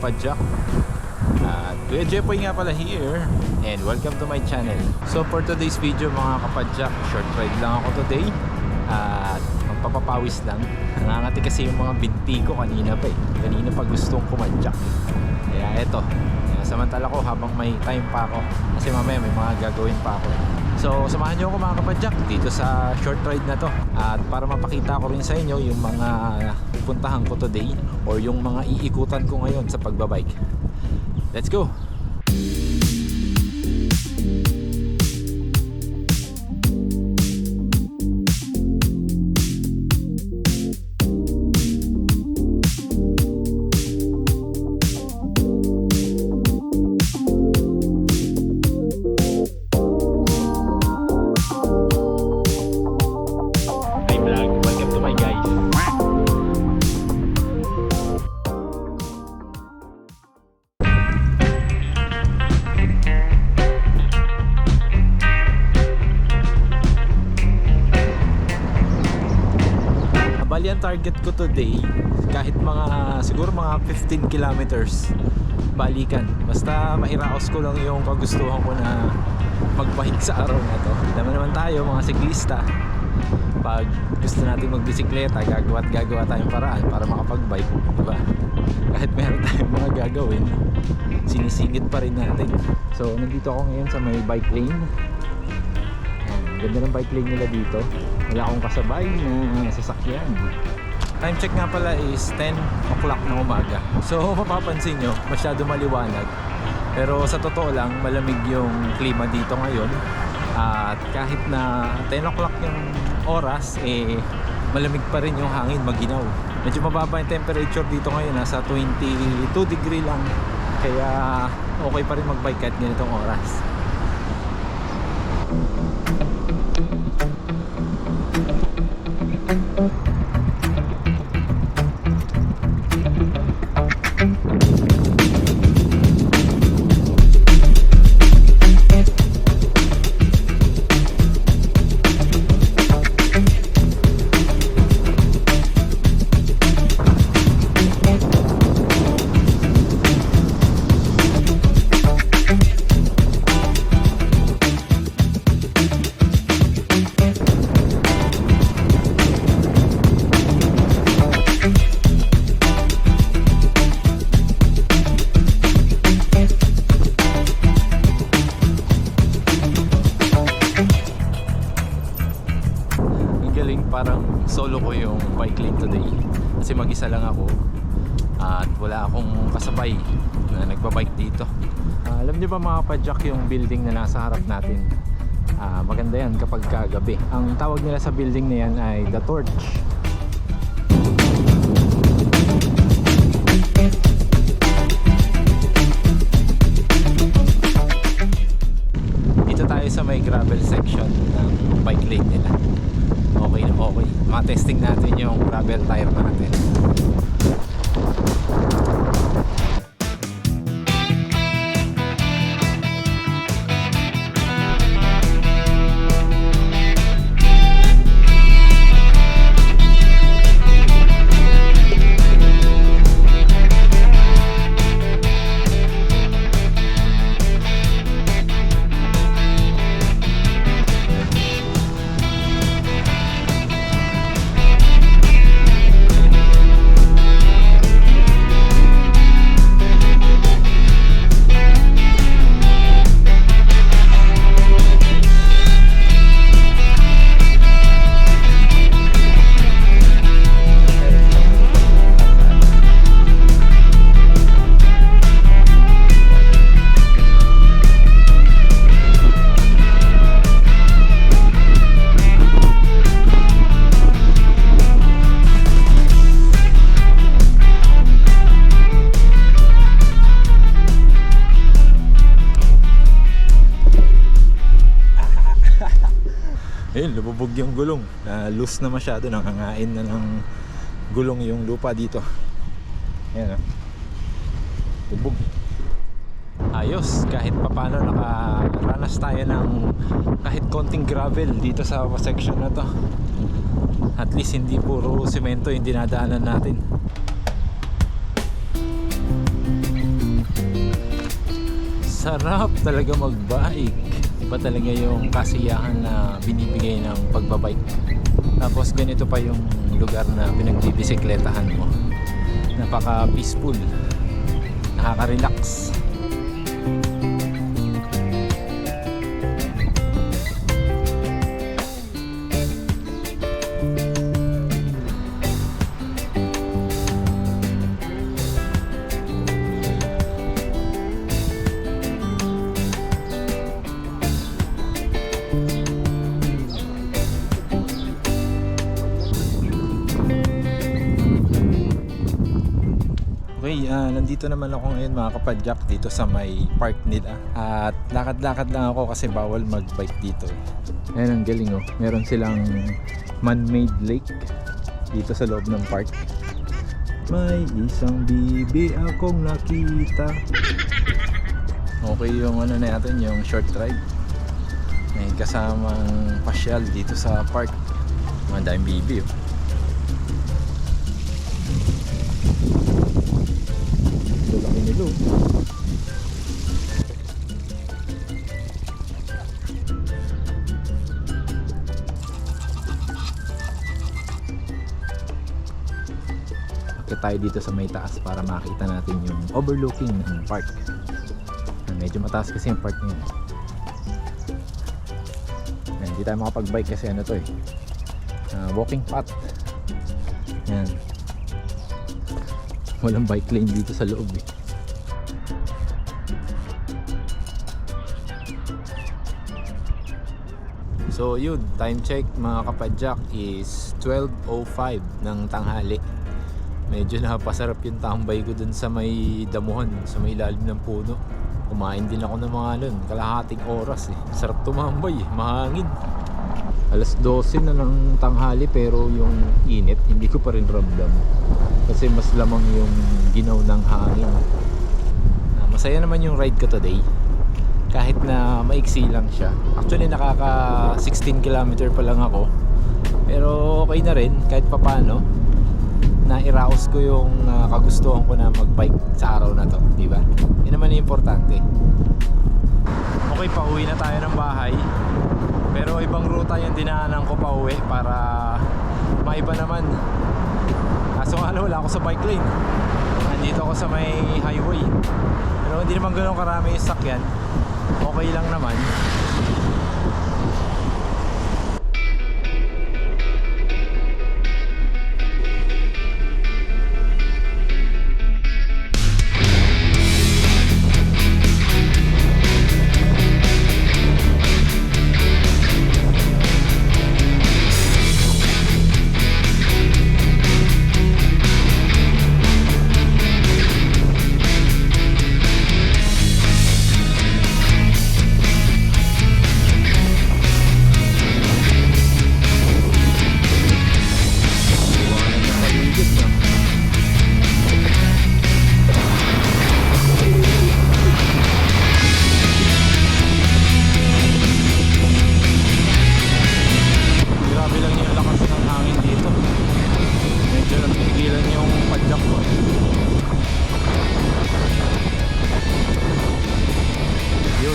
kapadyak. At Kuya Jepoy nga pala here, and welcome to my channel. So for today's video mga kapadyak, short ride lang ako today. At magpapapawis lang. Nangangati kasi yung mga binti ko kanina pa eh. Kanina pa gustong kumadyak. Kaya eto, samantala ko habang may time pa ako, kasi mamaya may mga gagawin pa ako. So samahan nyo ako mga kapadyak dito sa short ride na to. At para mapakita ko rin sa inyo yung mga pupuntahan ko today, or yung mga iikutan ko ngayon sa pagbabike. Let's go! Bali ang target ko today, kahit siguro mga 15 kilometers balikan, basta mahiraos ko lang yung kagustuhan ko na magbike sa araw na to. Alam naman tayo mga siklista, pag gusto natin magbisikleta, gagawa tayong paraan para makapagbike, diba? Kahit meron tayong mga gagawin, sinisingit pa rin natin. So nandito ako ngayon sa may bike lane. Ganda ng bike lane nila dito. Wala akong kasabay na sasakyan. Time check nga pala is 10 o'clock ng umaga. So mapapansin nyo, masyado maliwanag. Pero sa totoo lang, malamig yung klima dito ngayon. At kahit na 10 o'clock yung oras, malamig pa rin yung hangin, maginaw. Medyo mababa yung temperature dito ngayon, nasa 22 degree lang. Kaya okay pa rin magbike kahit ganitong oras. Parang solo ko yung bike lane today kasi mag-isa lang ako at wala akong kasabay na nagbabike dito. Alam niyo ba mga kapadyak, yung building na nasa harap natin, maganda yan kapag kagabi. Ang tawag nila sa building na yan ay The Torch. Dito tayo sa may gravel section ng bike lane nila. Okay na okay. Ma-testing natin yung gravel tire natin. Ayun, lumubog yung gulong. Loose na masyado, nangangain na ng gulong yung lupa dito. Ayan, lubog. Ayos, kahit papano nakaranas tayo ng kahit konting gravel dito sa section na to. At least hindi puro semento yung dinadaanan natin. Sarap talaga magbike. Iba talaga yung kasiyahan na binibigay ng pagbabike. Tapos ganito pa yung lugar na pinagbibisikletahan mo. Napaka peaceful, nakaka-relax. Okay, nandito naman ako ngayon mga kapadyak dito sa may park nila. At lakad-lakad lang ako kasi bawal mag-bike dito. Ayan, ang galing oh. Meron silang man-made lake dito sa loob ng park. May isang bibi akong nakita. Okay yung ano natin, yung short ride. May kasamang pasyal dito sa park. Mga daming bibi oh. Laki nilo. Akit tayo dito sa may taas para makita natin yung overlooking ng park. Medyo mataas kasi yung park niya. Hindi tayo makapag-bike kasi ano to eh, walking path. Yan. Walang bike lane dito sa loob eh. So yun, time check mga kapadyak is 12:05 ng tanghali. Medyo napasarap yung tambay ko dun sa may damuhan, sa may ilalim ng puno. Kumain din ako ng mga kalahating oras eh. Sarap tumambay eh, mahangin. Alas 12 na ng tanghali pero yung init hindi ko pa rin ramdam. Kasi mas lamang yung ginaw ng hangin. Masaya naman yung ride ko today. Kahit na maiksi lang siya. Actually nakaka 16 km pa lang ako. Pero okay na rin kahit papano. Nairaos ko yung kagustuhan ko na magbike sa araw na to, di ba? Yun naman yung importante. Okay, pauwi na tayo ng bahay. Pero ibang ruta yung dinaanan ko pauwi para maiba naman. Kaso nga wala ako sa bike lane. Nandito ako sa may highway. Pero hindi naman ganoon karami yung sakyan. Okay lang naman.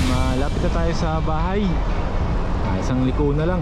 Malapit na tayo sa bahay. Isang liko na lang.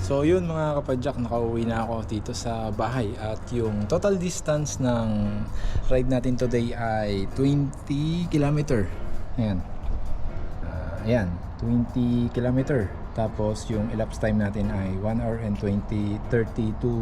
So yun mga kapadyak, nakauwi na ako dito sa bahay. At yung total distance ng ride natin today ay 20 km. Ayan. Ayan, 20 km. Tapos yung elapsed time natin ay 1 hour and 32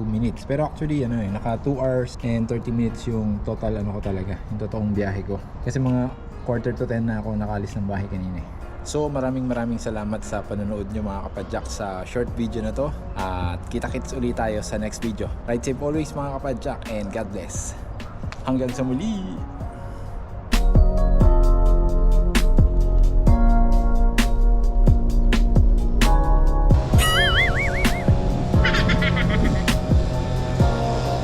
minutes. Pero actually naka 2 hours and 30 minutes yung total ko talaga, yung totoong biyahe ko. Kasi mga quarter to 10 na ako nakalis ng bahay kanina. So maraming salamat sa panonood nyo mga kapadyak sa short video na to. At kita-kits ulit tayo sa next video. Ride safe always mga kapadyak and God bless. Hanggang sa muli!